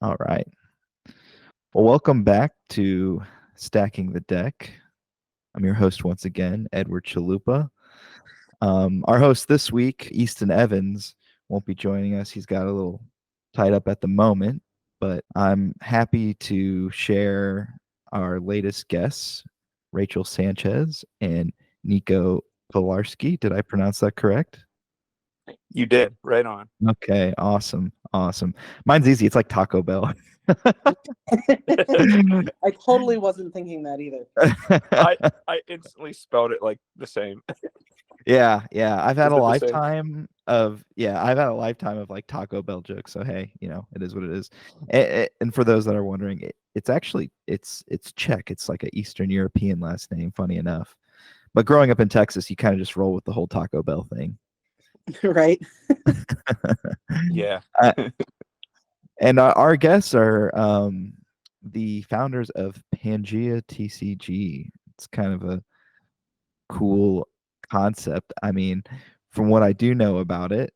All right. Well, welcome back to Stacking the Deck. I'm your host once again, Edward Chalupa. Our host this week, Easton Evans, won't be joining us. He's got a little tied up at the moment, but I'm happy to share our latest guests, Rachel Sanchez and Nico Pilarski. Did I pronounce that correct? You did, right on. Okay, awesome. Awesome. Mine's easy. It's like Taco Bell. I totally wasn't thinking that either. I instantly spelled it like the same. Yeah, I've had Is a it the same? lifetime of like Taco Bell jokes. So hey, it is what it is. And for those that are wondering, it's actually it's Czech. It's like an Eastern European last name. Funny enough, but growing up in Texas, you kind of just roll with the whole Taco Bell thing. Right. Yeah. And our guests are the founders of Pangaea TCG. It's kind of a cool concept. I mean, from what I do know about it,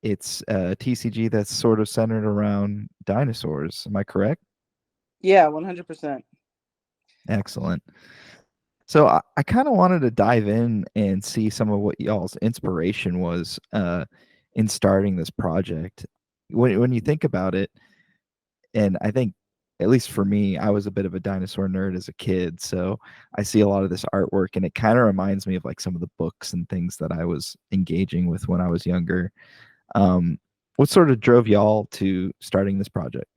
it's a TCG that's sort of centered around dinosaurs. Am I correct? Yeah, 100%. Excellent. So I kind of wanted to dive in and see some of what y'all's inspiration was in starting this project. When you think about it, and I think at least for me, I was a bit of a dinosaur nerd as a kid, so I see a lot of this artwork, and it kind of reminds me of like some of the books and things that I was engaging with when I was younger. What sort of drove y'all to starting this project?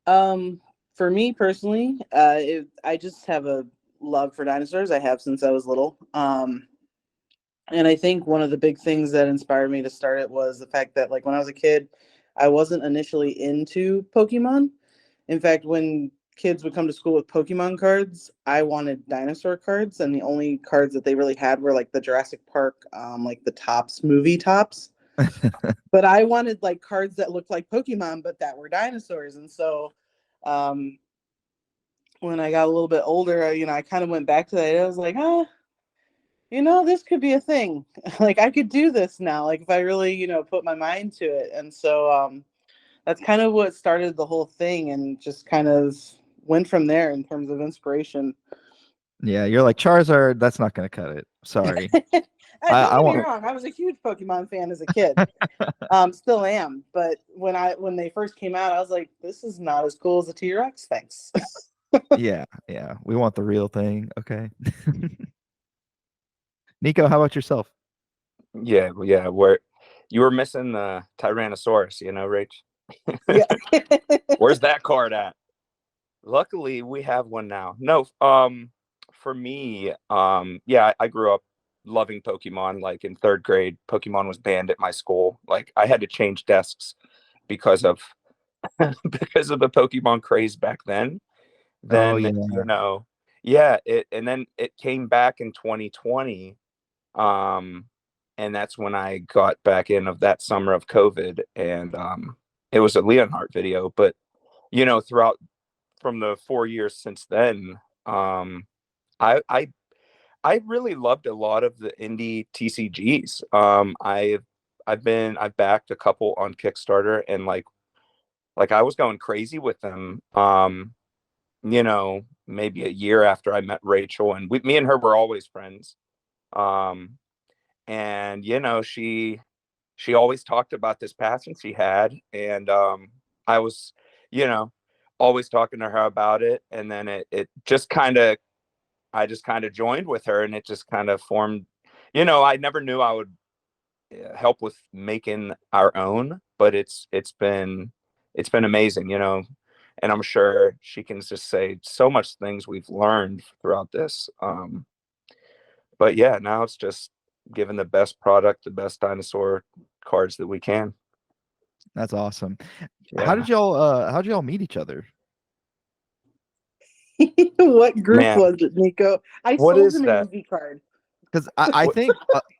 For me personally, I just have a love for dinosaurs. I have since I was little. And I think one of the big things that inspired me to start it was the fact that, like, when I was a kid, I wasn't initially into Pokemon. In fact, when kids would come to school with Pokemon cards, I wanted dinosaur cards, and the only cards that they really had were like the Jurassic Park, like the Tops movie Tops. But I wanted like cards that looked like Pokemon, but that were dinosaurs. And so, um, when I got a little bit older, I kind of went back to that. I was like, this could be a thing. Like, I could do this now. Like, if I really, put my mind to it. And so, that's kind of what started the whole thing, and just kind of went from there in terms of inspiration. Yeah, you're like Charizard. That's not going to cut it. Sorry. Don't I get me want. wrong. I was a huge Pokemon fan as a kid. Still am. But when they first came out, I was like, this is not as cool as the T-Rex. Thanks. Yeah. We want the real thing. Okay. Nico, how about yourself? Yeah. Where you were missing the Tyrannosaurus, Rach? Yeah. Where's that card at? Luckily, we have one now. No, for me, yeah, I grew up loving Pokemon. Like in third grade, Pokemon was banned at my school. Like I had to change desks because of because of the Pokemon craze back then. Oh Then, yeah. yeah, and then it came back in 2020. Um, and that's when I got back in of that summer of COVID, and it was a Leonhardt video. But throughout from the 4 years since then, I I I really loved a lot of the indie TCGs. I've backed a couple on Kickstarter, and like I was going crazy with them. Maybe a year after I met Rachel, and me and her were always friends. Um, and she always talked about this passion she had, and I was, you know, always talking to her about it, and then it just kind of I just kind of joined with her, and it just kind of formed. I never knew I would help with making our own, but it's been amazing, and I'm sure she can just say so much things we've learned throughout this. But yeah, now it's just giving the best product, the best dinosaur cards that we can. That's awesome. Yeah, How did y'all meet each other? What group man, was it, Nico? I what sold is him a that? Eevee card. Because What?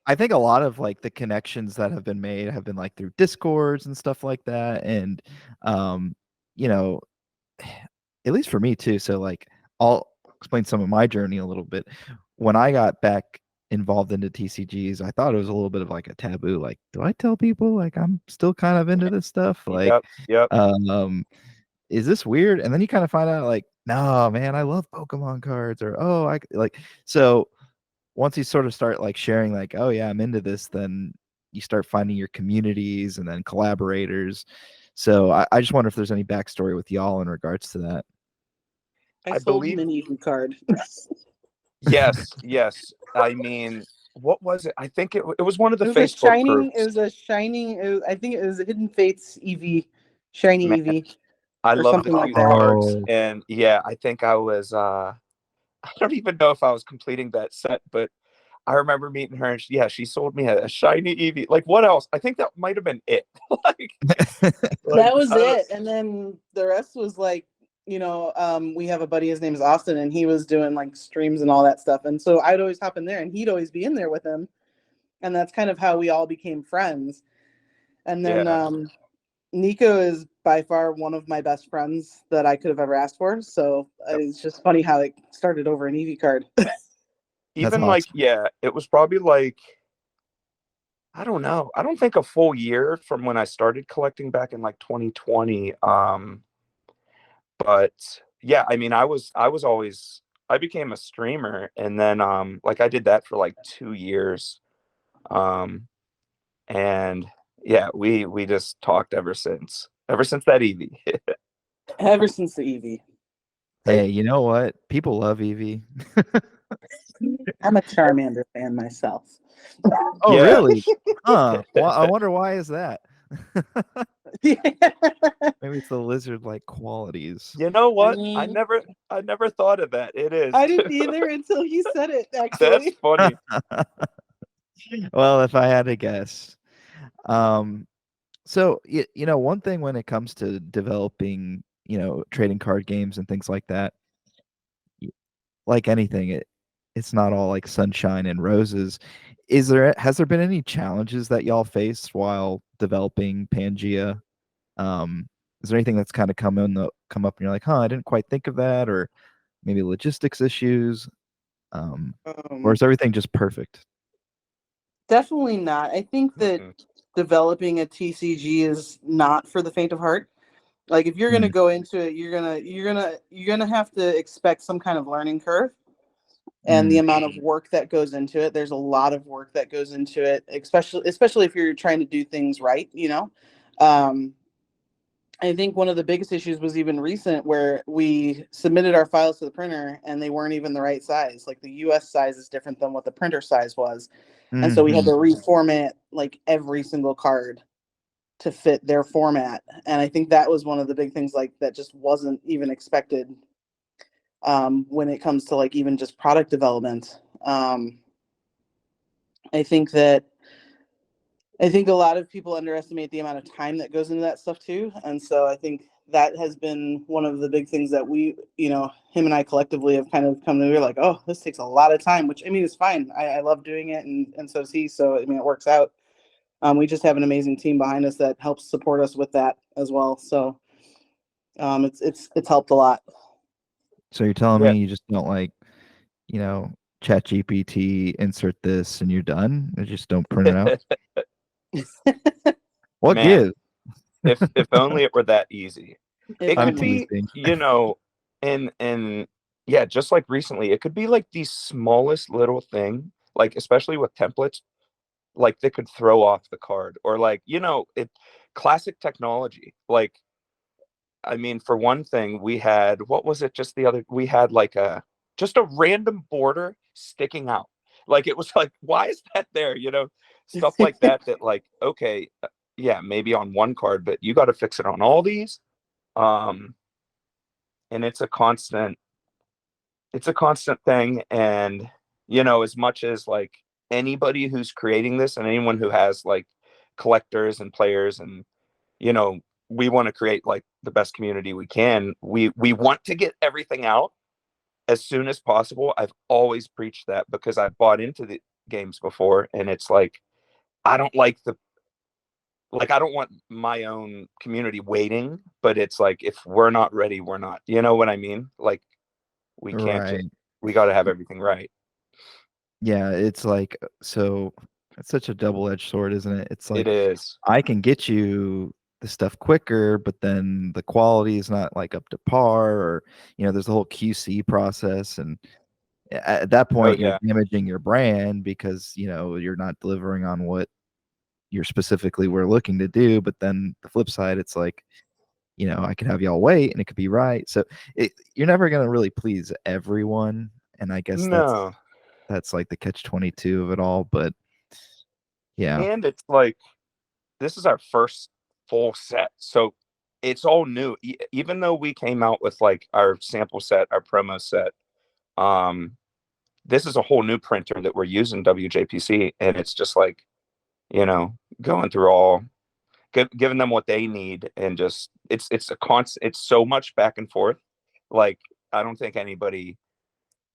I think a lot of like the connections that have been made have been like through discords and stuff like that, and um, you know, at least for me too. So like I'll explain some of my journey a little bit. When I got back involved into TCGs, I thought it was a little bit of like a taboo. Like, do I tell people like I'm still kind of into this stuff? Like, Yep. is this weird? And then you kind of find out like, no, man, I love Pokemon cards, or oh, I like. So once you sort of start like sharing, like, oh yeah, I'm into this, then you start finding your communities and then collaborators. So I just wonder if there's any backstory with y'all in regards to that. I I sold believe. an Eevee card. Yes. I mean, what was it? I think it was one of the It was a Facebook shining. It groups. was a shining. I think it was a Hidden Fates Eevee, shiny Man, Eevee, I or loved a something like few that. cards, Oh, and yeah, I think I was. I don't even know if I was completing that set, but I remember meeting her, and she sold me a shiny Eevee. Like, what else? I think that might have been it. like, That was I don't. it, and then the rest was like, we have a buddy. His name is Austin, and he was doing like streams and all that stuff. And so I'd always hop in there, and he'd always be in there with him, and that's kind of how we all became friends. And then Yeah, Nico is by far one of my best friends that I could have ever asked for. So it's just funny how it started over an Eevee card. that's even like awesome. it was probably like I don't know. I don't think a full year from when I started collecting back in like 2020. But yeah, I mean, I was always I became a streamer, and then like I did that for like 2 years. Um, and yeah, we just talked ever since that Eevee. Ever since the Eevee. Hey, you know what? People love Eevee. I'm a Charmander fan myself. Oh, Yeah, really? Huh. Well, I wonder why is that? Yeah. Maybe it's the lizard-like qualities. you know I what? mean, I never thought of that. It is I too. didn't either until he said it, That's actually. funny. Well, if I had to guess. Um, so one thing when it comes to developing, trading card games and things like that, y- like anything, it's not all like sunshine and roses. Has there been any challenges that y'all faced while developing Pangea? Is there anything that's kind of come up and you're like, huh, I didn't quite think of that, or maybe logistics issues? Or Um, is everything just perfect? Definitely not. I think that Mm-mm. developing a TCG is not for the faint of heart. Like if you're gonna Mm, go into it, you're gonna have to expect some kind of learning curve, and the mm, amount of work that goes into it. There's a lot of work that goes into it, especially if you're trying to do things right. Um, I think one of the biggest issues was even recent where we submitted our files to the printer and they weren't even the right size. Like the US size is different than what the printer size was. And so we had mhm. to reformat like every single card to fit their format. And I think that was one of the big things like that just wasn't even expected when it comes to like even just product development. I think that I think a lot of people underestimate the amount of time that goes into that stuff too. And so I think that has been one of the big things that him and I collectively have kind of come to. We're like, oh, this takes a lot of time, which I mean, it's fine. I love doing it, and so does he. So I mean, it works out. We just have an amazing team behind us that helps support us with that as well. So it's helped a lot. So you're telling Yeah. me you just don't like, you know, chat GPT, insert this and you're done? You just don't print it out? What Man, gives? if only it were that easy. If It I'm could only. be, teasing. and yeah, just like recently, it could be like the smallest little thing, like especially with templates, like they could throw off the card, or like, it classic technology. Like, I mean, for one thing, we had what was it just the other we had like a random border sticking out. Like it was like, why is that there? Stuff like that like, okay, yeah, maybe on one card, but you got to fix it on all these. Um, and it's a constant thing. And as much as like anybody who's creating this and anyone who has like collectors and players, and you know we want to create like the best community we can, we want to get everything out as soon as possible. I've always preached that because I've bought into the games before, and it's like I don't like the like I don't want my own community waiting, but it's like if we're not ready, we're not. You know what I mean? Like we can't just Right. we got to have everything right. Yeah, it's like so it's such a double-edged sword, isn't it? It's It like is. I can get you the stuff quicker, but then the quality is not like up to par, or there's the whole QC process, and at that Oh point you're yeah. damaging your brand because you're not delivering on what you're specifically were looking to do. But then the flip side, it's like I could have y'all wait and it could be right. So you're never going to really please everyone, and I guess No. that's like the catch-22 of it all. But yeah. And it's like this is our first full set, so it's all new. Even though we came out with like our sample set, our promo set, um, this is a whole new printer that we're using, WJPC, and it's just like going through all giving them what they need, and just it's a constant. It's so much back and forth. Like I don't think anybody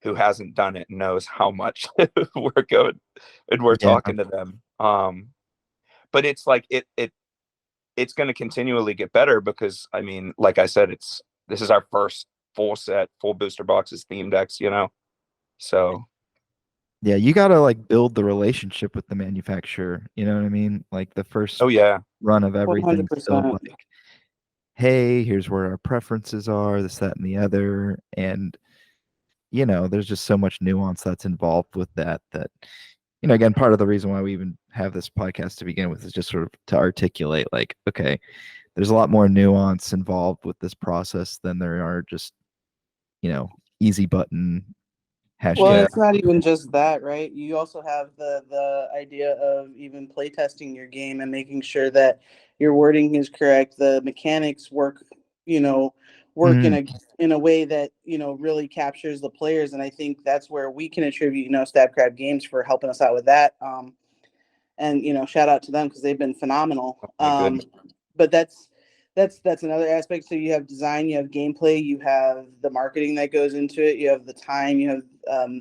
who hasn't done it knows how much we're going and we're Yeah. talking to them. But it's like it's going to continually get better because I mean, like I said, this is our first full set, full booster boxes, theme decks, So Yeah, you gotta like build the relationship with the manufacturer. You know what I mean? Like the first oh yeah, run of One hundred everything's still percent. like, hey, here's where our preferences are, this, that, and the other. And there's just so much nuance that's involved with that, again, part of the reason why we even have this podcast to begin with is just sort of to articulate, like, okay, there's a lot more nuance involved with this process than there are just, easy button Well, hashtag. yeah, it's not even just that, right? You also have the idea of even playtesting your game and making sure that your wording is correct, the mechanics work, you know, work Mhm. in a way that really captures the players. And I think that's where we can attribute, Stab Crab Games for helping us out with that. And shout out to them because they've been phenomenal. oh my goodness, But that's another aspect. So you have design, you have gameplay, you have the marketing that goes into it, you have the time, you have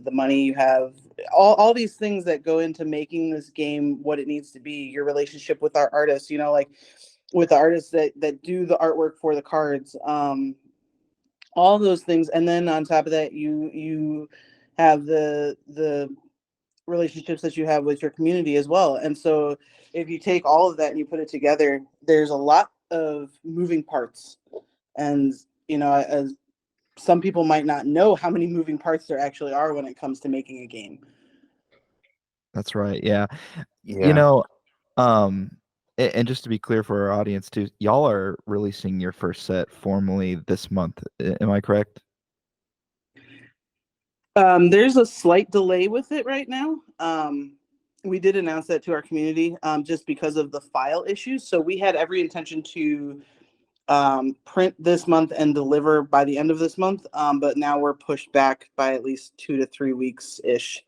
the money, you have all these things that go into making this game what it needs to be. Your relationship with our artists, like with the artists that do the artwork for the cards, all those things, and then on top of that, you have the relationships that you have with your community as well. And so if you take all of that and you put it together, there's a lot of moving parts. And, as some people might not know how many moving parts there actually are when it comes to making a game. That's right. Yeah. You yeah. know, um, and just to be clear for our audience too, y'all are releasing your first set formally this month. Am I correct? There's a slight delay with it right now. We did announce that to our community just because of the file issues. So we had every intention to print this month and deliver by the end of this month. But now we're pushed back by at least 2 to 3 weeks ish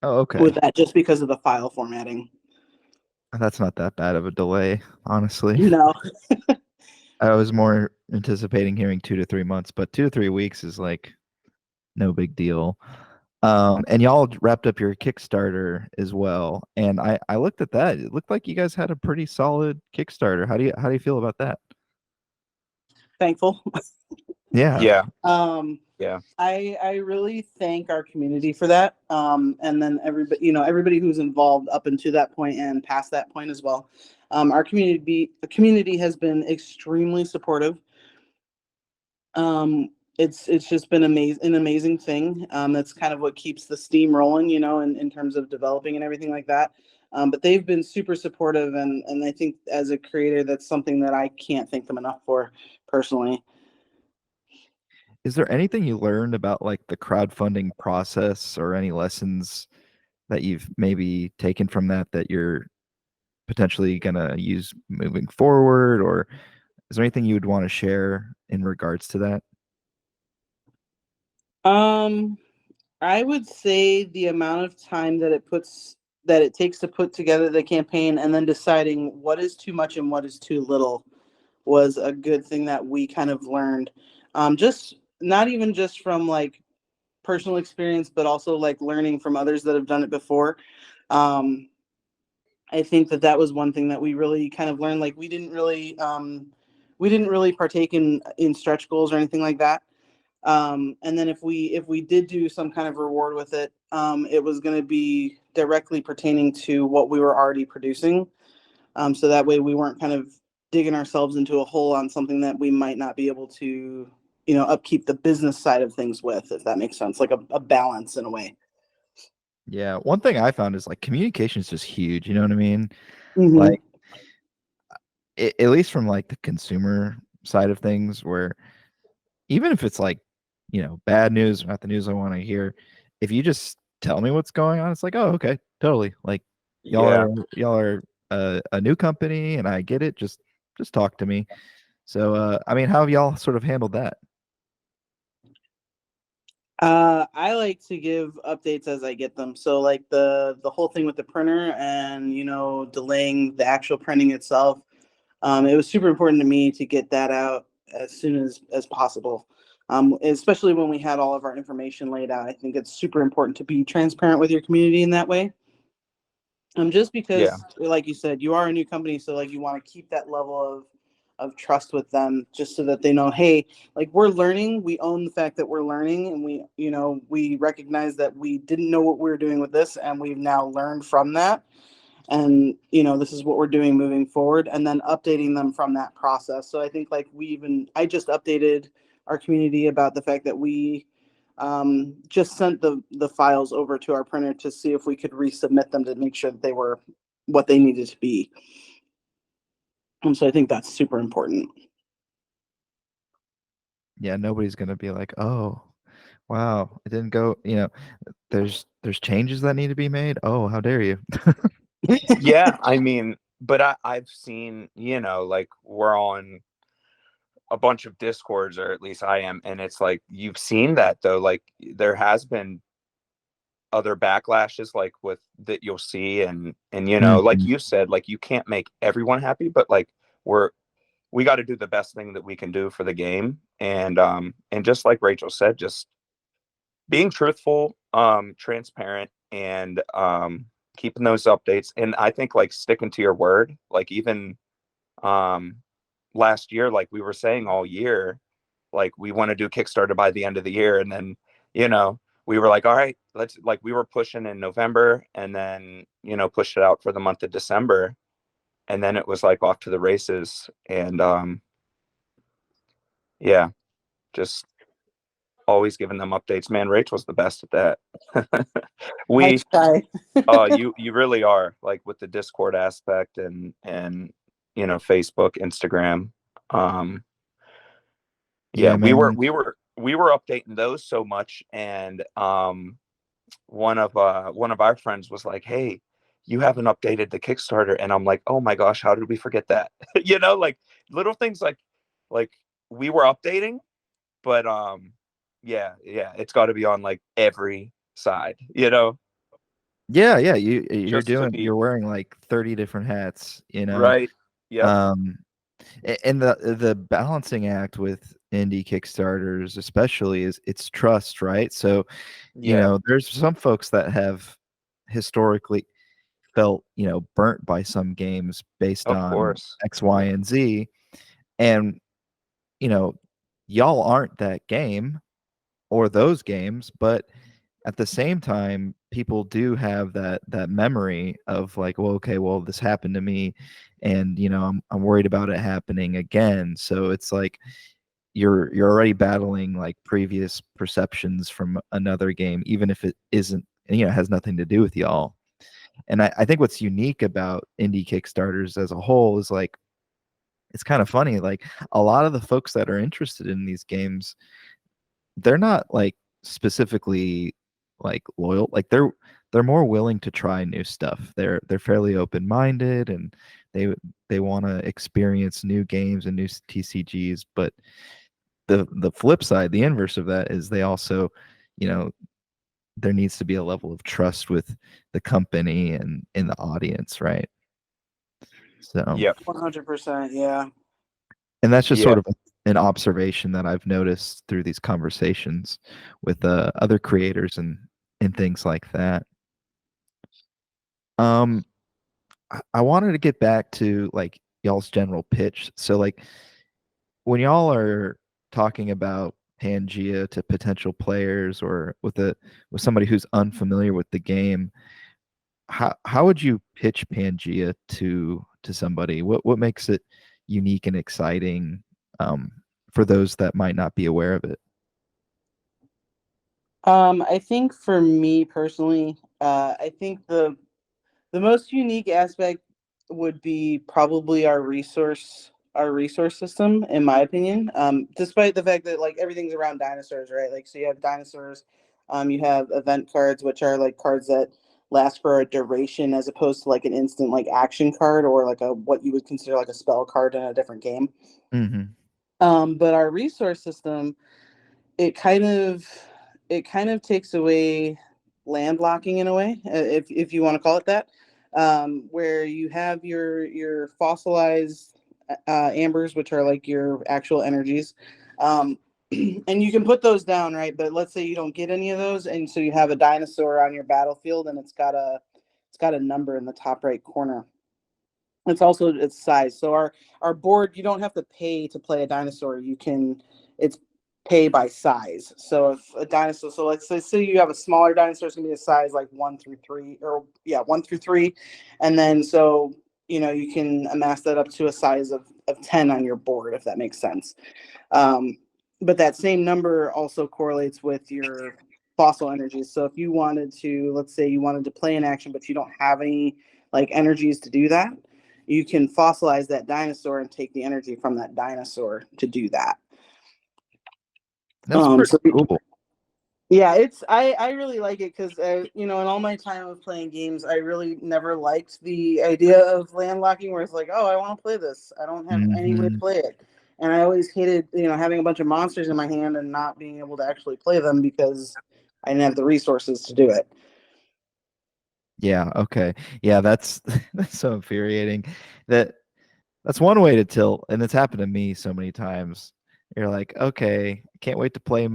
Oh, with okay. that, just because of the file formatting. That's not that bad of a delay, honestly. No, I was more anticipating hearing 2 to 3 months, but 2 to 3 weeks is like no big deal. And y'all wrapped up your Kickstarter as well. And I looked at that. It looked like you guys had a pretty solid Kickstarter. How do you feel about that? thankful. Yeah. Yeah, Um, yeah, I really thank our community for that. And then everybody who's involved up until that point and past that point as well. Our community has been extremely supportive. It's just been an amazing thing. That's kind of what keeps the steam rolling, in terms of developing and everything like that. But they've been super supportive, and I think as a creator, that's something that I can't thank them enough for personally. Is there anything you learned about like the crowdfunding process, or any lessons that you've maybe taken from that you're potentially gonna use moving forward, or is there anything you would want to share in regards to that? Um, I would say the amount of time that it takes to put together the campaign and then deciding what is too much and what is too little was a good thing that we kind of learned. Just not even just from like personal experience, but also like learning from others that have done it before. Um, I think that was one thing that we really kind of learned. Like we didn't really partake in stretch goals or anything like that. And then if we did do some kind of reward with it, it was going to be directly pertaining to what we were already producing. So that way we weren't kind of digging ourselves into a hole on something that we might not be able to, upkeep the business side of things with, if that makes sense, like a balance in a way. Yeah, one thing I found is like communication is just huge. You know what I mean? Mm-hmm. Like, at least from like the consumer side of things, where even if it's like, bad news, not the news I want to hear, if you just tell me what's going on, it's like, oh, okay, totally. Like, y'all Yeah. are y'all are a new company, and I get it. Just talk to me. So, I mean, how have y'all sort of handled that? I like to give updates as I get them. So like the whole thing with the printer and delaying the actual printing itself, it was super important to me to get that out as soon as possible. Especially when we had all of our information laid out. I think it's super important to be transparent with your community in that way. Just Yeah. because, like you said, you are a new company, so like you want to keep that level of trust with them, just so that they know, hey, like we're learning, we own the fact that we're learning, and we recognize that we didn't know what we were doing with this, and we've now learned from that, and this is what we're doing moving forward, and then updating them from that process. So I think like I just updated our community about the fact that we just sent the files over to our printer to see if we could resubmit them to make sure that they were what they needed to be. And so I think that's super important. Yeah, nobody's gonna be like, oh, wow, it didn't go. There's changes that need to be made. Oh, how dare you? Yeah. I mean, but I've seen, like we're on a bunch of discords, or at least I am, and it's like you've seen that though. Like there has been other backlashes like with that you'll see, and like Mhm. you said, like you can't make everyone happy, but like we got to do the best thing that we can do for the game, and just like Rachel said, just being truthful, transparent, and keeping those updates. And I think like sticking to your word, like even um last year, like we were saying all year, like we want to do Kickstarter by the end of the year, and then we were like, all right, let's, like, we were pushing in November, and then pushed it out for the month of December, and then it was like off to the races. And yeah, just always giving them updates, man. Rachel's the best at that. I we try. you really are, like with the Discord aspect, and Facebook, Instagram. um yeah, Yeah, we were man. updating those so much. And one of our friends was like, hey, you haven't updated the Kickstarter. And I'm like, oh my gosh, how did we forget that? Like little things, like we were updating, but yeah, it's got to be on like every side, Yeah, yeah. You're just to doing. be You're wearing like 30 different hats. right. Yep. Um, and the balancing act with indie Kickstarters, especially, is it's trust, right? So, Yeah, there's some folks that have historically felt, burnt by some games based of on course. X, Y, and Z. And, you know, y'all aren't that game or those games, but at the same time, people do have that memory of like, well, okay, well, this happened to me, and I'm worried about it happening again. So it's like you're already battling like previous perceptions from another game, even if it isn't, has nothing to do with y'all. And I think what's unique about indie Kickstarters as a whole is like it's kind of funny. Like a lot of the folks that are interested in these games, they're not like specifically like loyal. Like they're more willing to try new stuff. They're fairly open minded, and they want to experience new games and new TCGs. But the flip side, the inverse of that, is they also, you know, there needs to be a level of trust with the company and in the audience, right? So, Yep. 100%. Yeah. and that's just sort Yep. of an observation that I've noticed through these conversations with other creators and things like that. Um, I wanted to get back to like y'all's general pitch. So, like, when y'all are talking about Pangaea to potential players or with somebody who's unfamiliar with the game, how would you pitch Pangaea to somebody? What makes it unique and exciting for those that might not be aware of it? I think for me personally, I think the most unique aspect would be probably our resource system, in my opinion. Despite the fact that like everything's around dinosaurs, right? Like, so you have dinosaurs, you have event cards, which are like cards that last for a duration as opposed to like an instant like action card or like a what you would consider like a spell card in a different game. Mm-hmm. But our resource system, it kind of it kind of takes away land locking in a way, if you want to call it that, where you have your fossilized ambers, which are like your actual energies, and you can put those down, right? But let's say you don't get any of those, and so you have a dinosaur on your battlefield, and it's got a number in the top right corner. It's also its size. So our board, you don't have to pay to play a dinosaur. You can it's pay by size. So if a dinosaur, so let's say you have a smaller dinosaur, it's gonna be a size like 1 through 3, or yeah, 1 through 3, and then so you can amass that up to a size of 10 on your board, if that makes sense. Um, but that same number also correlates with your fossil energies. So if you wanted to, let's say you wanted to play an action, but you don't have any like energies to do that, you can fossilize that dinosaur and take the energy from that dinosaur to do that. That's pretty So cool. yeah, I really like it because in all my time of playing games, I really never liked the idea of land locking, where it's like, oh, I want to play this, I don't have any way to Mm-hmm. play it, and I always hated having a bunch of monsters in my hand and not being able to actually play them because I didn't have the resources to do it. Yeah, okay. Yeah, that's that's so infuriating. That's one way to tilt, and it's happened to me so many times. You're like, okay, can't wait to play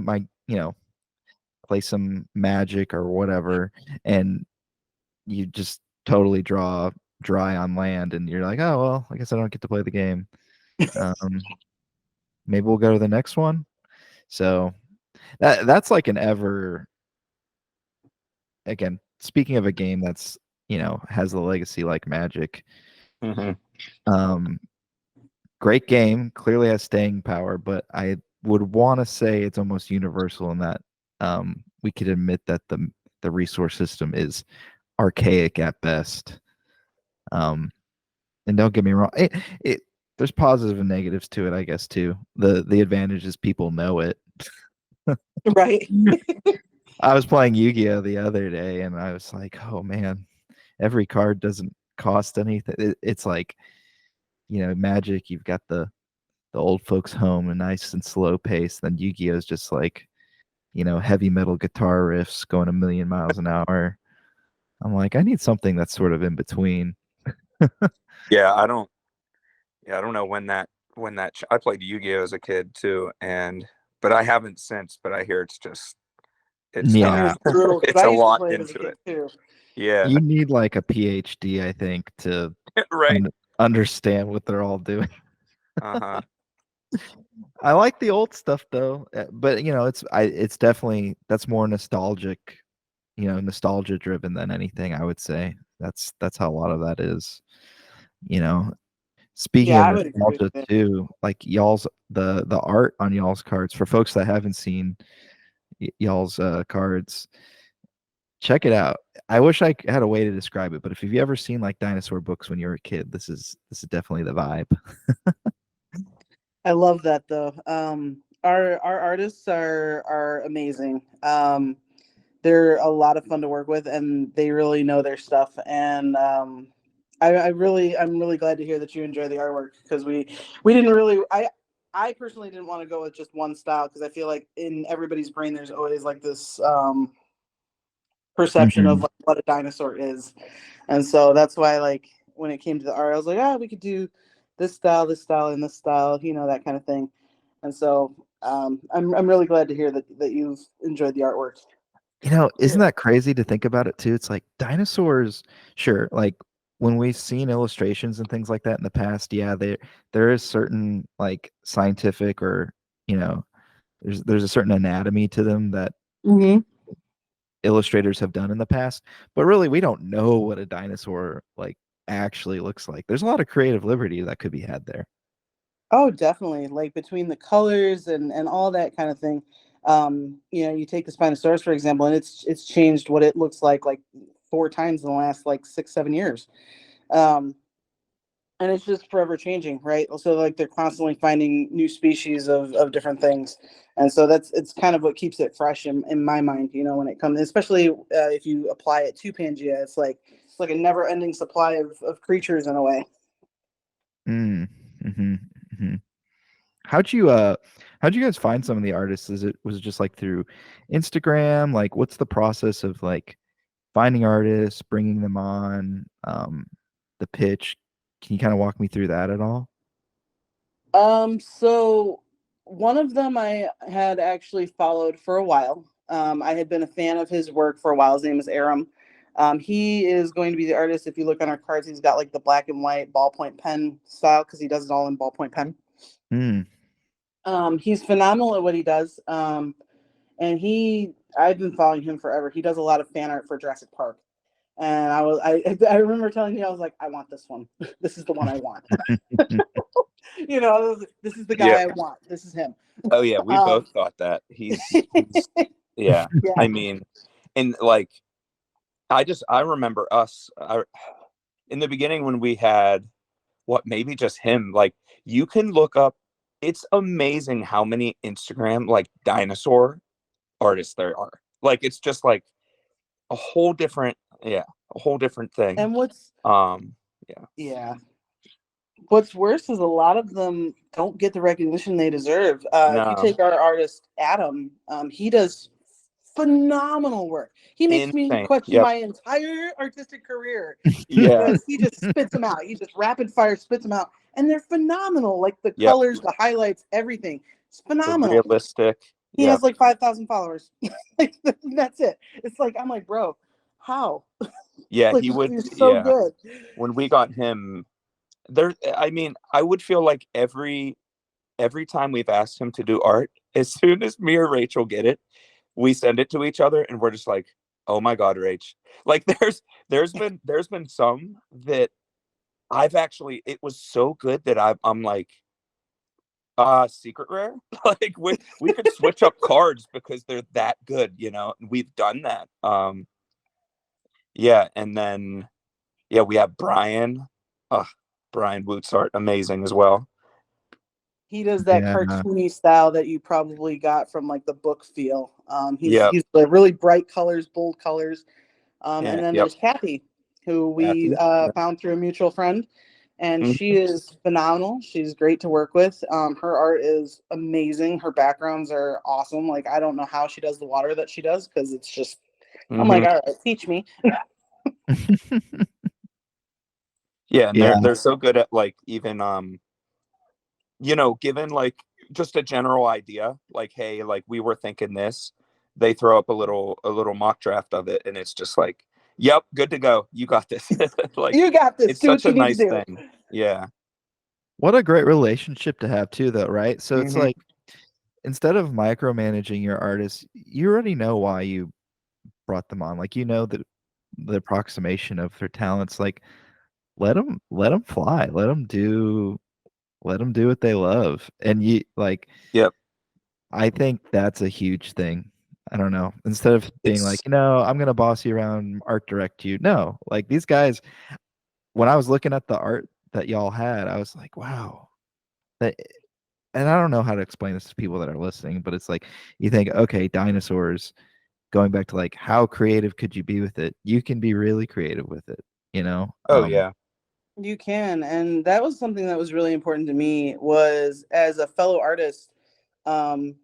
play some Magic or whatever, and you just totally draw dry on land, and you're like, oh well, I guess I don't get to play the game. Um, maybe we'll go to the next one. So that's like an ever again. Speaking of a game that's has a legacy like Magic, Mm-hmm. um, great game, clearly has staying power, but I would want to say it's almost universal in that we could admit that the resource system is archaic at best. And don't get me wrong, it there's positives and negatives to it, I guess too. The advantage is people know it. Right. I was playing Yu-Gi-Oh the other day, and I was like, oh man, every card doesn't cost anything. It's like Magic. You've got the old folks home, a nice and slow pace. Then Yu-Gi-Oh is just like heavy metal guitar riffs going a million miles an hour. I'm like, I need something that's sort of in between. Yeah, I don't know when that I played Yu-Gi-Oh as a kid too, but I haven't since. But I hear it's Yeah, It's brutal because it's I a used to lot play it as a into kid it. too. Yeah, you need like a PhD, I think, to right. understand what they're all doing. Uh-huh. I like the old stuff though, but it's definitely that's more nostalgic, nostalgia driven than anything. I would say that's how a lot of that is. You know, speaking Yeah, of I would agree with nostalgia you. too, like y'all's the art on y'all's cards for folks that haven't seen y'all's cards, check it out. I wish I had a way to describe it, but if you've ever seen like dinosaur books when you were a kid, this is definitely the vibe. I love that though. Our artists are amazing. They're a lot of fun to work with, and they really know their stuff. And I'm really glad to hear that you enjoy the artwork because we didn't really. I personally didn't want to go with just one style because I feel like in everybody's brain there's always like this perception of Mhm. like what a dinosaur is, and so that's why like when it came to the art, I was like, we could do this style, and this style, that kind of thing. And so I'm really glad to hear that you've enjoyed the artwork. Isn't that crazy to think about it too? It's like dinosaurs, sure, like when we've seen illustrations and things like that in the past, yeah, there is certain like scientific or, you know, there's a certain anatomy to them that Mm-hmm. illustrators have done in the past, but really we don't know what a dinosaur like actually looks like. There's a lot of creative liberty that could be had there. Oh, definitely. Like between the colors and all that kind of thing. You take the Spinosaurus, for example, and it's changed what it looks like 4 times in the last like 6-7 years. Um, and it's just forever changing, right? So like they're constantly finding new species of different things. And so it's kind of what keeps it fresh in my mind, when it comes, especially if you apply it to Pangea, it's like a never ending supply of creatures in a way. Mm. Hmm. Hmm. How'd you guys find some of the artists? Was it just like through Instagram? Like, what's the process of like finding artists, bringing them on, the pitch? Can you kind of walk me through that at all? So one of them I had actually followed for a while. I had been a fan of his work for a while. His name is Aram. He is going to be the artist. If you look on our cards, he's got like the black and white ballpoint pen style because he does it all in ballpoint pen. Mm. He's phenomenal at what he does. And I've been following him forever. He does a lot of fan art for Jurassic Park. And I remember telling you, I was like, I want this one. This is the one I want. This is the Yeah. guy I want. This is him. Oh yeah, we both thought that. He's yeah. Yeah. I mean, and like I remember in the beginning when we had maybe just him, like you can look up, it's amazing how many Instagram like dinosaur artists there are. Like it's just like a whole different a whole different thing. And Um yeah. What's worse is a lot of them don't get the recognition they deserve. If you no, take our artist Adam, he does phenomenal work. He makes me insane. question Yep. my entire artistic career Yeah. because he just spits them out. He just rapid fire spits them out, and they're phenomenal. Like the Yep. colors, the highlights, everything. It's The phenomenal. realistic. He Yeah. has like 5,000 followers. Like that's it. It's like I'm like, bro, how? Yeah, Like he would. you're so Yeah. good. When we got him, I mean, I would feel like every time we've asked him to do art, as soon as me or Rachel get it, we send it to each other and we're just like, oh my god, Rach. Like there's been some that I've actually, it was so good that I'm like, secret rare. Like we could switch up cards because they're that good, we've done that. Yeah, and then we have Brian. Brian Bootsart, amazing as well. He does that Yeah. cartoony style that you probably got from like the book feel. Yep. He's like really bright colors, bold colors. And then Yep. there's Kathy, who we Happy. Yep. found through a mutual friend, and Mhm. she is phenomenal. She's great to work with. Her art is amazing. Her backgrounds are awesome. Like I don't know how she does the water that she does because it's just. I'm like, Mhm. all right, teach me. Yeah, and Yeah. they're so good at like even given like just a general idea, like hey, like we were thinking this, they throw up a little mock draft of it, and it's just like, yep, good to go. You got this. Like You got this. it's Do what such you a need to nice do. thing. Yeah. What a great relationship to have too, though, right? So it's Mhm. like instead of micromanaging your artists, you already know why you brought them on. Like you know that the approximation of their talents. Like let them fly. Let them do what they love. And you like Yep. I think that's a huge thing. I don't know. Instead of being It's like, I'm gonna boss you around, art direct you. No, like these guys. When I was looking at the art that y'all had, I was like, wow. That, and I don't know how to explain this to people that are listening, but it's like you think, okay, dinosaurs. Going back to like how creative could you be with it? You can be really creative with it. You know. oh yeah. You can, and that was something that was really important to me. Was as a fellow artist, um,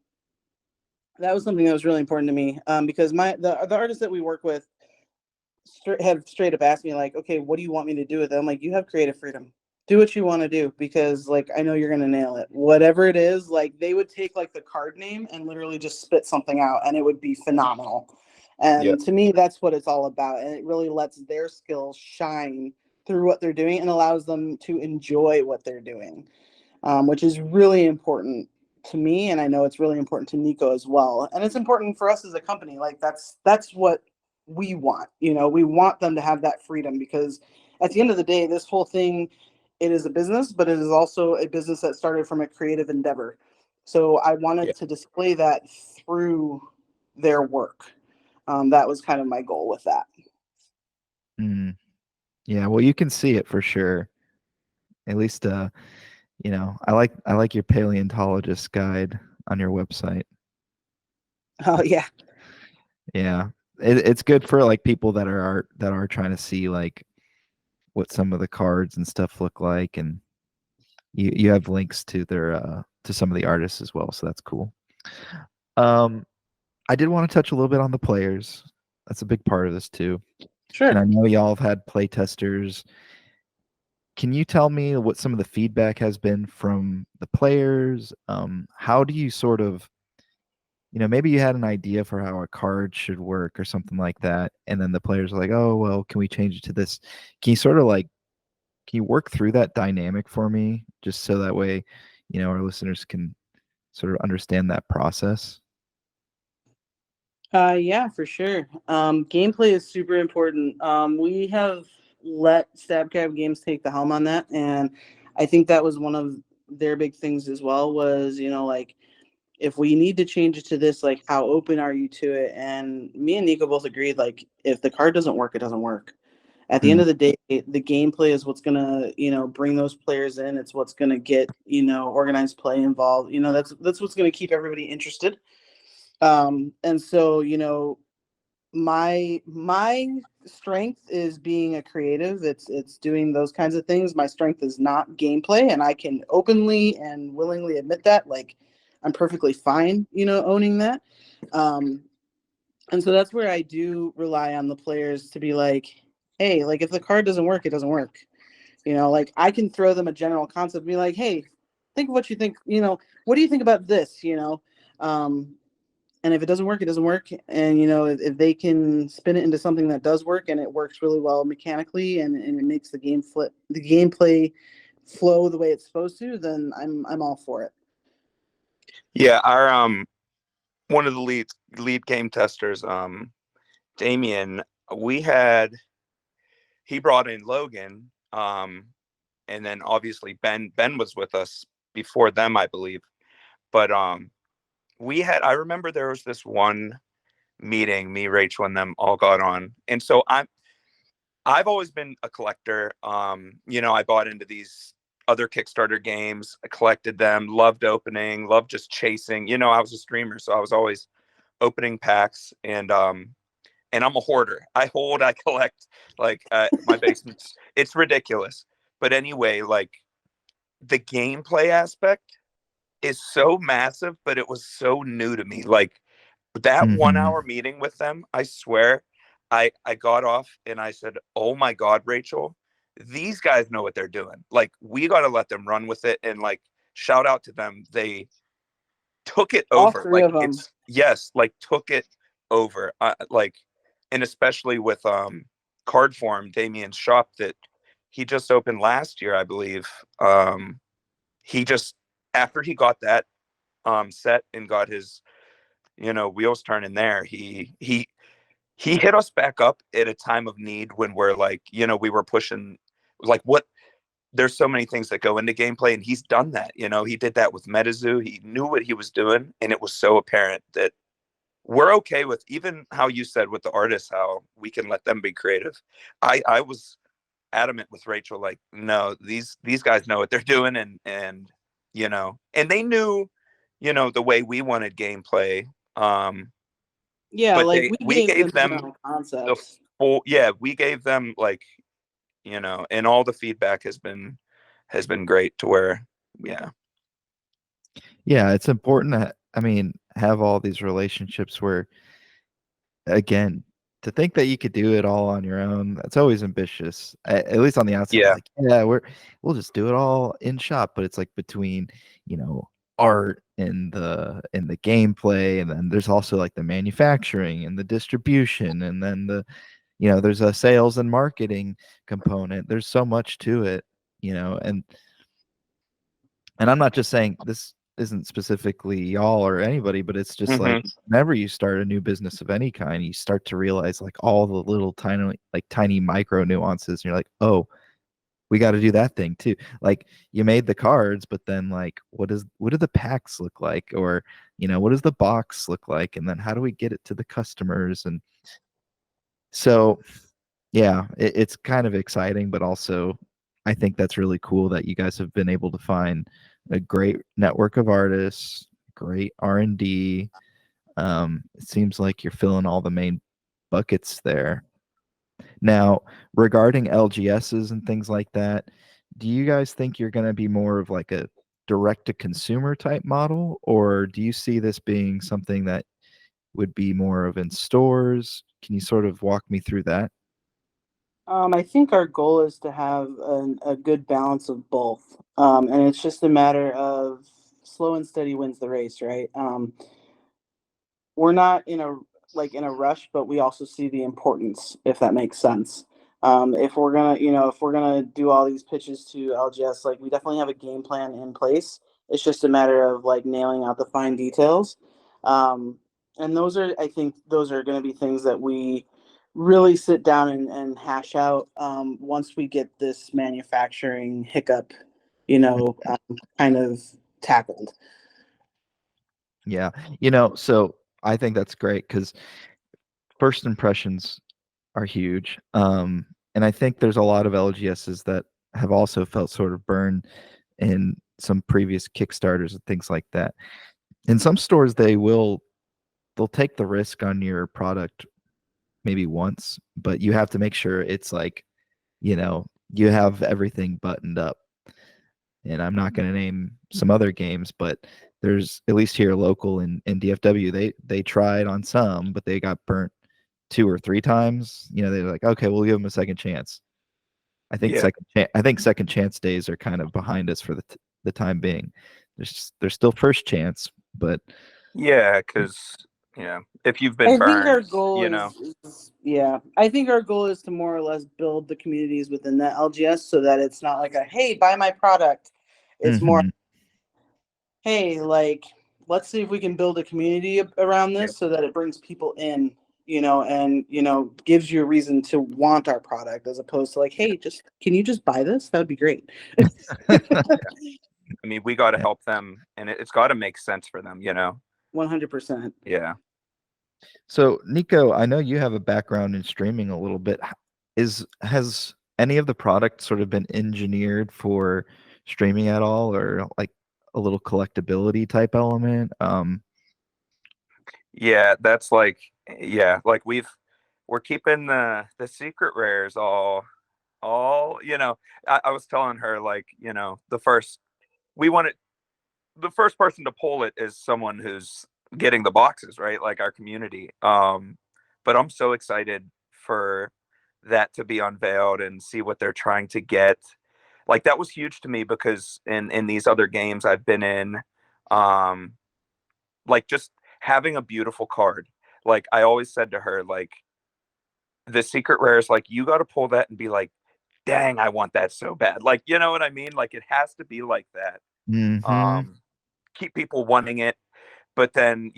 that was something that was really important to me. Because the artists that we work with have straight up asked me like, okay, what do you want me to do with it? I'm like, you have creative freedom. Do what you want to do because like I know you're gonna nail it. Whatever it is, like they would take like the card name and literally just spit something out, and it would be phenomenal. Yeah. And to me, that's what it's all about, and it really lets their skills shine through what they're doing and allows them to enjoy what they're doing, which is really important. to me, and I know it's really important to Nico as well, and it's important for us as a company. Like that's what we want. We want them to have that freedom, because at the end of the day, this whole thing, it is a business, but it is also a business that started from a creative endeavor. So I Yeah. wanted to display that through their work. That was kind of my goal with that. Mm. Yeah, well, you can see it for sure. At least, I like your paleontologist guide on your website. Oh yeah. Yeah, it's good for like people that are trying to see like what some of the cards and stuff look like, and you have links to their to some of the artists as well, so that's cool. Um, I did want to touch a little bit on the players. That's a big part of this too, and Sure. I know y'all have had play testers. Can you tell me what some of the feedback has been from the players? How do you sort of, maybe you had an idea for how a card should work or something like that, and then the players are like, "Oh, well, can we change it to this?" Can you sort of like, can you work through that dynamic for me, just so that way, our listeners can sort of understand that process? Yeah, for sure. Gameplay is super important. We have let Stabcab Games take the helm on that, and I think that was one of their big things as well. Was like, if we need to change it to this, like, how open are you to it? And me and Nico both agreed, like, if the card doesn't work, it doesn't work. At the end Mm, of the day, the gameplay is what's gonna bring those players in. It's what's gonna get organized play involved. That's what's gonna keep everybody interested. And so, my strength is being a creative. It's doing those kinds of things. My strength is not gameplay, and I can openly and willingly admit that. Like, I'm perfectly fine, owning that. Um, and so that's where I do rely on the players to be like, hey, like, if the card doesn't work, it doesn't work. Like, I can throw them a general concept, be like, hey, think of what you think. What do you think about this? Um, and if it doesn't work, it doesn't work. And if they can spin it into something that does work, and it works really well mechanically, and it makes the gameplay flow the way it's supposed to, then I'm all for it. Yeah, our one of the lead game testers, Damien, we had he brought in Logan, and then obviously Ben was with us before them, I believe. But I remember there was this one meeting, me, Rachel, and them all got on. And so I've always been a collector. I bought into these other Kickstarter games, I collected them, loved opening, loved just chasing. I was a streamer, so I was always opening packs, and I'm a hoarder. I hold, I collect. Like, my basement's it's ridiculous. But anyway, like, the gameplay aspect is so massive, but it was so new to me. Like, that one mhm. hour meeting with them, I swear, I got off and I said, "Oh my God, Rachel, these guys know what they're doing. Like, we got to let them run with it." And, like, shout out to them. They took it All over. three Like, of them. it's yes, like, took it over. Like, and especially with Card Form, Damien's shop that he just opened last year, I believe. He just After he got that set and got his wheels turning there, he hit us back up at a time of need when we're like, we were pushing, like, what, there's so many things that go into gameplay, and he's done that. He did that with MetaZoo. He knew what he was doing, and it was so apparent that we're okay with even how you said with the artists, how we can let them be creative. I was adamant with Rachel, like, no, these guys know what they're doing, and they knew, the way we wanted gameplay. Yeah, But like, we we gave them gave them general the concepts. full, yeah, we gave them, like, and all the feedback has been great to where, yeah. Yeah, it's important to, have all these relationships where, again, to think that you could do it all on your own, that's always ambitious. At least on the outside, it's Yeah. like, yeah, we'll just do it all in shop, but it's like between, you know, art and the gameplay, and then there's also like the manufacturing and the distribution, and then there's a sales and marketing component. There's so much to it, and I'm not just saying this. isn't specifically y'all or anybody, but it's just like whenever you start a new business of any kind, you start to realize like all the little tiny micro nuances, and you're like, oh, we got to do that thing too. Like you made the cards, but then like what do the packs look like, or what does the box look like, and then how do we get it to the customers? And so yeah, it's kind of exciting, but also I think that's really cool that you guys have been able to find a great network of artists, great R&D. It seems like you're filling all the main buckets there. Now, regarding LGSs and things like that, do you guys think you're going to be more of like a direct to consumer type model, or do you see this being something that would be more of in stores? Can you sort of walk me through that? I think our goal is to have a good balance of both. And it's just a matter of slow and steady wins the race, right? We're not in a rush, but we also see the importance, if that makes sense. If we're gonna, if we're gonna do all these pitches to LGS, like we definitely have a game plan in place. It's just a matter of like nailing out the fine details. And I think those are going to be things that we really sit down and hash out once we get this manufacturing hiccup, kind of tackled. Yeah. So I think that's great because first impressions are huge. And I think there's a lot of LGSs that have also felt sort of burned in some previous Kickstarters and things like that. In some stores, they'll take the risk on your product maybe once, but you have to make sure it's like, you have everything buttoned up. And I'm not going to name some other games, but there's at least here local in DFW, they tried on some, but they got burnt 2 or 3 times. They're like, okay, we'll give them a second chance. I think second chance days are kind of behind us for the time being. There's still first chance, but because if you've been I think our burned, goal I think our goal is to more or less build the communities within that LGS so that it's not like a, hey, buy my product. It's more, hey, like, let's see if we can build a community around this so that it brings people in, and, gives you a reason to want our product as opposed to like, hey, can you just buy this? That would be great. I mean, we got to help them, and it's got to make sense for them, 100%. Yeah. So, Nico, I know you have a background in streaming a little bit. Has any of the product sort of been engineered for streaming at all, or like a little collectability type element? Yeah, that's like we're keeping the secret rares all I was telling her like, we wanted the first person to pull it is someone who's getting the boxes, right? Like our community. But I'm so excited for that to be unveiled and see what they're trying to get. Like that was huge to me because in these other games I've been in, um, like just having a beautiful card. Like I always said to her, like the secret rares, like you got to pull that and be like, dang, I want that so bad. Like, you know what I mean? Like it has to be like that. Mm-hmm. Keep people wanting it, but then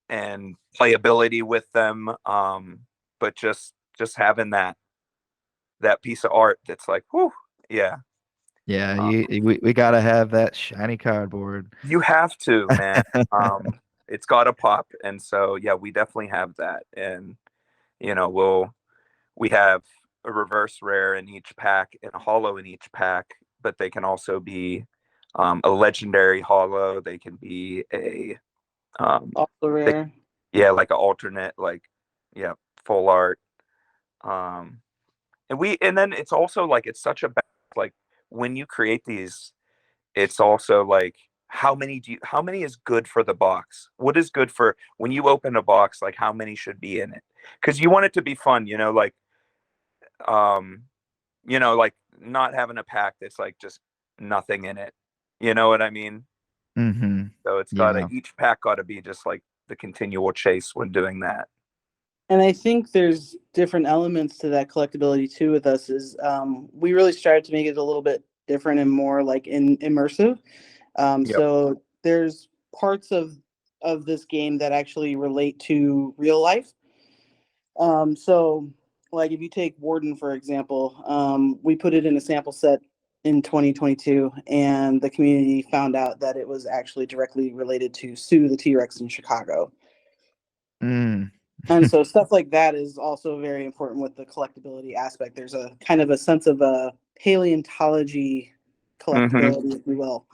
and playability with them. But just having that piece of art that's like, whoo, yeah. Yeah, Um, we gotta have that shiny cardboard. you have to, man. It's got to pop, and so yeah, we definitely have that, and we have a reverse rare in each pack and a holo in each pack, but they can also be a legendary holo. They can be a Also they, rare. yeah, like an alternate, like yeah, full art. Um, and then it's also like it's such a like when you create these, it's also like how many is good for the box? What is good for when you open a box? Like how many should be in it? Because you want it to be fun, um, like not having a pack that's like just nothing in it. You know what I mean? Mm-hmm. So Yeah. each pack got to be just like the continual chase when doing that. And I think there's different elements to that collectability too with us is we really started to make it a little bit different and more like immersive. Yep. So there's parts of this game that actually relate to real life. So like if you take Warden for example, we put it in a sample set in 2022, and the community found out that it was actually directly related to Sue the T-Rex in Chicago. Mm. And so stuff like that is also very important with the collectability aspect. There's a kind of a sense of a paleontology collectability, if you will.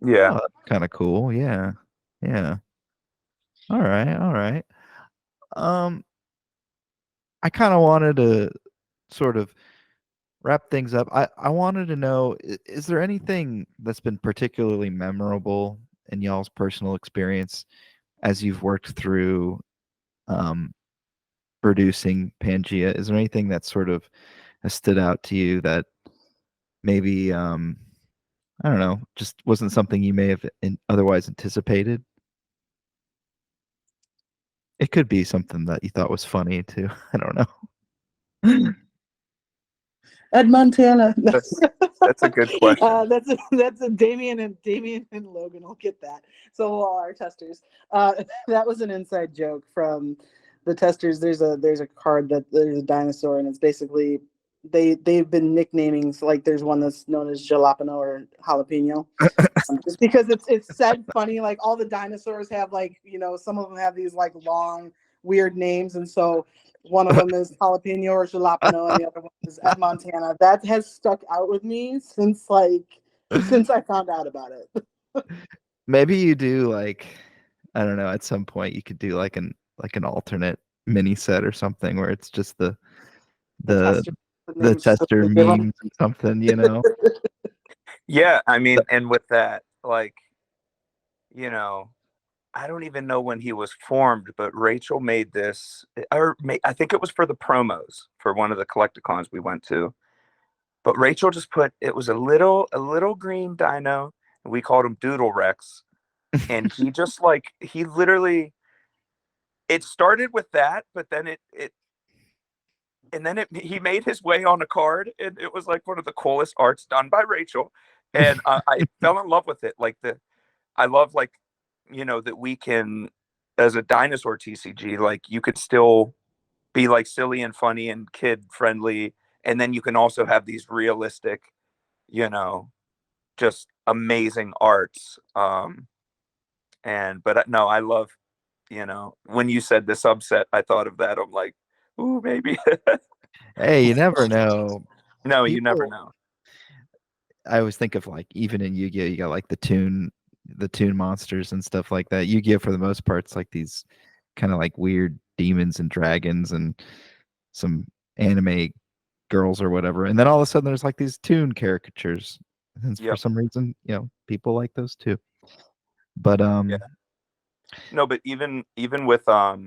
Yeah. Oh, that's kind of cool. Yeah. Yeah. All right. All right. Um, I kind of wanted to sort of wrap things up. I wanted to know, is there anything that's been particularly memorable in y'all's personal experience as you've worked through um, producing Pangea? Is there anything that sort of has stood out to you that maybe I don't know, just wasn't something you may have otherwise anticipated? It could be something that you thought was funny too. I don't know. Ed Montana. That's a good question. That's a Damien and Logan will get that. So will all our testers. That was an inside joke from the testers. There's a card that there's a dinosaur, and it's basically they've been nicknaming. So like there's one that's known as jalapeno or jalapeno, just because it's said funny. Like all the dinosaurs have like some of them have these like long weird names, and so one of them is jalapeno or jalapeno, and the other one is Ed Montana. That has stuck out with me since I found out about it. Maybe you do like, I don't know, at some point you could do like an alternate mini set or something where it's just the The the tester, the the names that tester they give them. memes or something, you know. Yeah, I mean, and with that, like, you know, I don't even know when he was formed, but Rachel made this, I think it was for the promos for one of the collecticons we went to. But Rachel just put it was a little green dino, and we called him Doodle Rex, and he just like he literally it started with that, but then it and then he made his way on a card, and it was like one of the coolest arts done by Rachel, and I fell in love with it. Like I love like that we can as a dinosaur TCG, like you could still be like silly and funny and kid friendly, and then you can also have these realistic, you know, just amazing arts. And but no, I love when you said the subset, I thought of that. I'm like, ooh, maybe. Hey, you never know. No, you never People, know. I always think of like even in Yu-Gi-Oh, you got like the toon monsters and stuff like that. Yu-Gi-Oh for the most part, it's like these kind of like weird demons and dragons and some anime girls or whatever. And then all of a sudden there's like these toon caricatures. And for Yep. some reason, people like those too. But Yeah. No, but even with that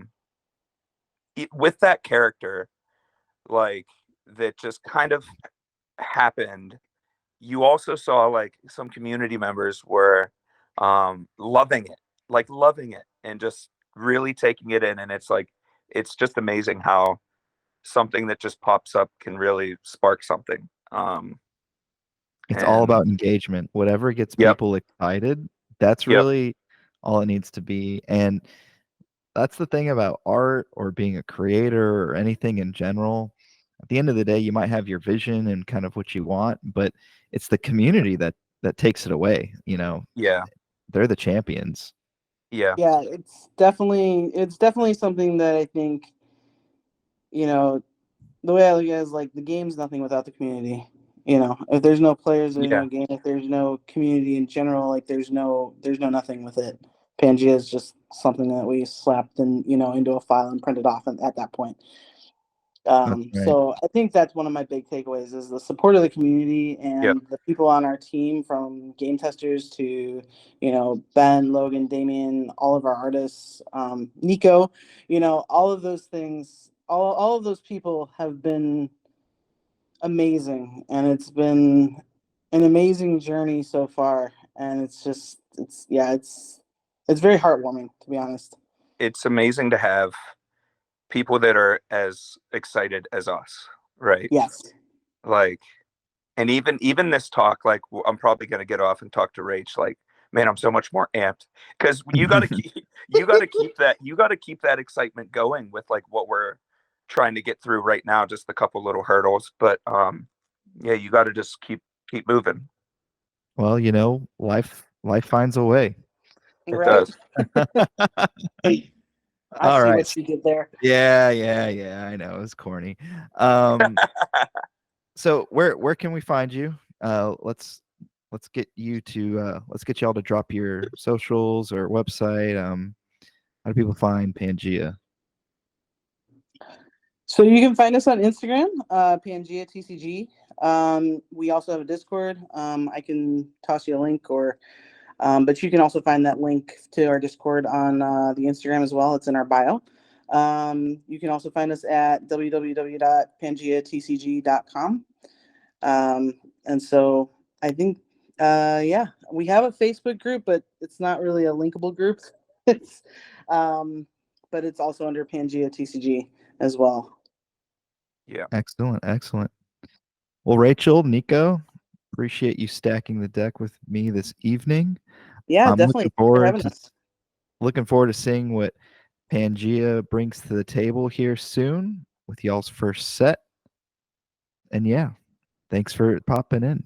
character, like that just kind of happened. You also saw like some community members were loving it, and just really taking it in. And it's like it's just amazing how something that just pops up can really spark something. it's all And about engagement. Whatever gets yep, people excited, that's yep, really all it needs to be. And that's the thing about art or being a creator or anything in general. At the end of the day, you might have your vision and kind of what you want, but it's the community that takes it away. yeah, They're the champions. yeah, Yeah, it's definitely something that I think you know the way I look at it is like the game's nothing without the community. If there's no players, there's yeah, no game. If there's no community in general, like there's no nothing with it. Pangea is just something that we slapped into a file and printed off at that point. That's right. So I think that's one of my big takeaways is the support of the community yep, and the people on our team, from game testers to Ben, Logan, Damien, all of our artists, Nico, all of those things, all of those people have been amazing, and it's been an amazing journey so far. And it's very heartwarming, to be honest. it's amazing to have people that are as excited as us, right? Yes. Like, And even this talk, like I'm probably gonna get off and talk to Rach. Like, man, I'm so much more amped because you gotta keep that excitement going with like what we're trying to get through right now. Just a couple little hurdles, but yeah, you got to just keep moving. Well, you know, life finds a way. It Right. does. I All see right. what you did there. Yeah. I know it's corny. So where can we find you? Let's get you to let's get y'all to drop your socials or website. How do people find Pangaea? So you can find us on Instagram, Pangaea TCG. We also have a Discord. I can toss you a link, but you can also find that link to our Discord on the Instagram as well. It's in our bio. You can also find us at www.pangaeatcg.com. And so I think, yeah, we have a Facebook group, but it's not really a linkable group. It's, but it's also under Pangaea TCG as well. Yeah. Excellent. Well, Rachel, Nico, appreciate you stacking the deck with me this evening. Yeah, I'm definitely. looking forward to seeing what Pangaea brings to the table here soon with y'all's first set. And yeah, thanks for popping in.